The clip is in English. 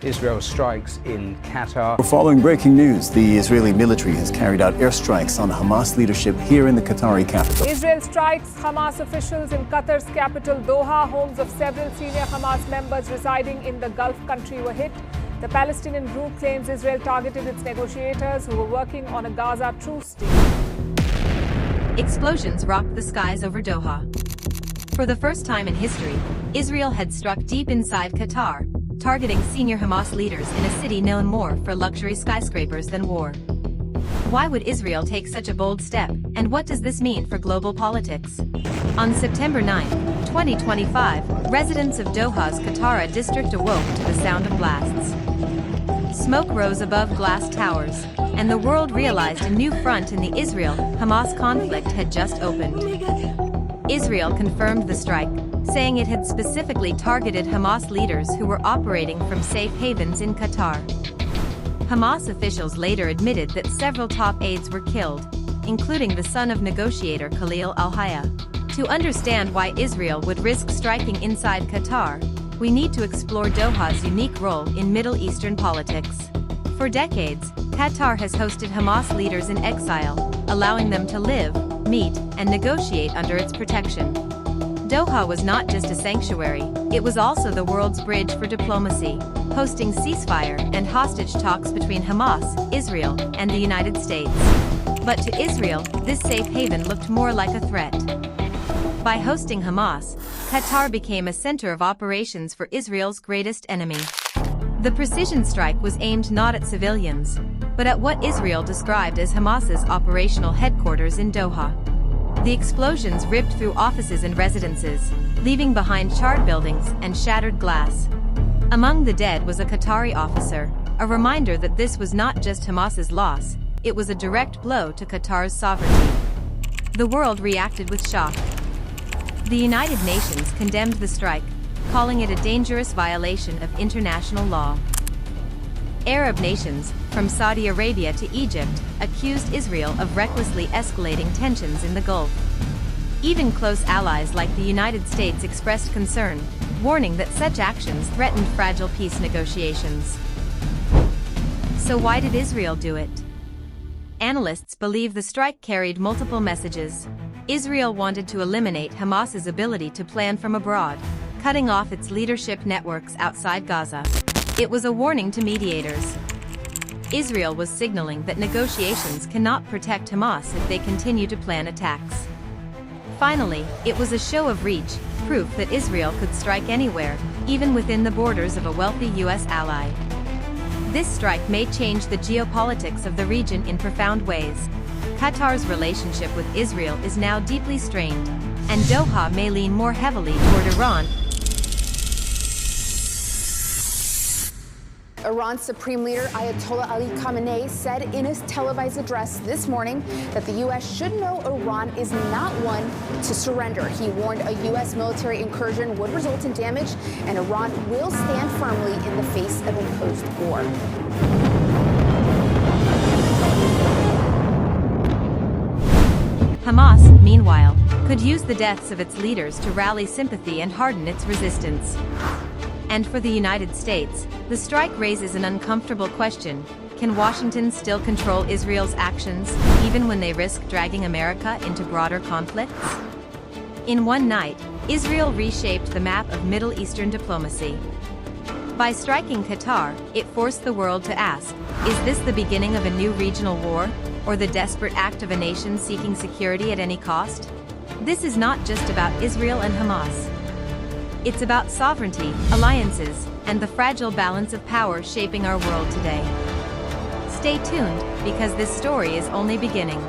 Israel strikes in Qatar. Following breaking news, the Israeli military has carried out airstrikes on Hamas leadership here in the Qatari capital. Israel strikes Hamas officials in Qatar's capital Doha. Homes of several senior Hamas members residing in the Gulf country were hit. The Palestinian group claims Israel targeted its negotiators who were working on a Gaza truce deal. Explosions rocked the skies over Doha. For the first time in history, Israel had struck deep inside Qatar, targeting senior Hamas leaders in a city known more for luxury skyscrapers than war. Why would Israel take such a bold step, and what does this mean for global politics? On September 9, 2025, residents of Doha's Qatari district awoke to the sound of blasts. Smoke rose above glass towers, and the world realized a new front in the Israel-Hamas conflict had just opened. Israel confirmed the strike, saying it had specifically targeted Hamas leaders who were operating from safe havens in Qatar. Hamas officials later admitted that several top aides were killed, including the son of negotiator Khalil al-Hayya. To understand why Israel would risk striking inside Qatar, we need to explore Doha's unique role in Middle Eastern politics. For decades, Qatar has hosted Hamas leaders in exile, allowing them to live, meet, and negotiate under its protection. Doha was not just a sanctuary, it was also the world's bridge for diplomacy, hosting ceasefire and hostage talks between Hamas, Israel, and the United States. But to Israel, this safe haven looked more like a threat. By hosting Hamas, Qatar became a center of operations for Israel's greatest enemy. The precision strike was aimed not at civilians, but at what Israel described as Hamas's operational headquarters in Doha. The explosions ripped through offices and residences, leaving behind charred buildings and shattered glass. Among the dead was a Qatari officer, a reminder that this was not just Hamas's loss, it was a direct blow to Qatar's sovereignty. The world reacted with shock. The United Nations condemned the strike, calling it a dangerous violation of international law. Arab nations, from Saudi Arabia to Egypt, accused Israel of recklessly escalating tensions in the Gulf. Even close allies like the United States expressed concern, warning that such actions threatened fragile peace negotiations. So why did Israel do it? Analysts believe the strike carried multiple messages. Israel wanted to eliminate Hamas's ability to plan from abroad, cutting off its leadership networks outside Gaza. It was a warning to mediators. Israel was signaling that negotiations cannot protect Hamas if they continue to plan attacks. Finally, it was a show of reach, proof that Israel could strike anywhere, even within the borders of a wealthy US ally. This strike may change the geopolitics of the region in profound ways. Qatar's relationship with Israel is now deeply strained, and Doha may lean more heavily toward Iran. Iran's Supreme Leader Ayatollah Ali Khamenei said in his televised address this morning that the U.S. should know Iran is not one to surrender. He warned a U.S. military incursion would result in damage, and Iran will stand firmly in the face of imposed war. Hamas, meanwhile, could use the deaths of its leaders to rally sympathy and harden its resistance. And for the United States, the strike raises an uncomfortable question: can Washington still control Israel's actions, even when they risk dragging America into broader conflicts? In one night, Israel reshaped the map of Middle Eastern diplomacy. By striking Qatar, it forced the world to ask, is this the beginning of a new regional war, or the desperate act of a nation seeking security at any cost? This is not just about Israel and Hamas. It's about sovereignty, alliances, and the fragile balance of power shaping our world today. Stay tuned, because this story is only beginning.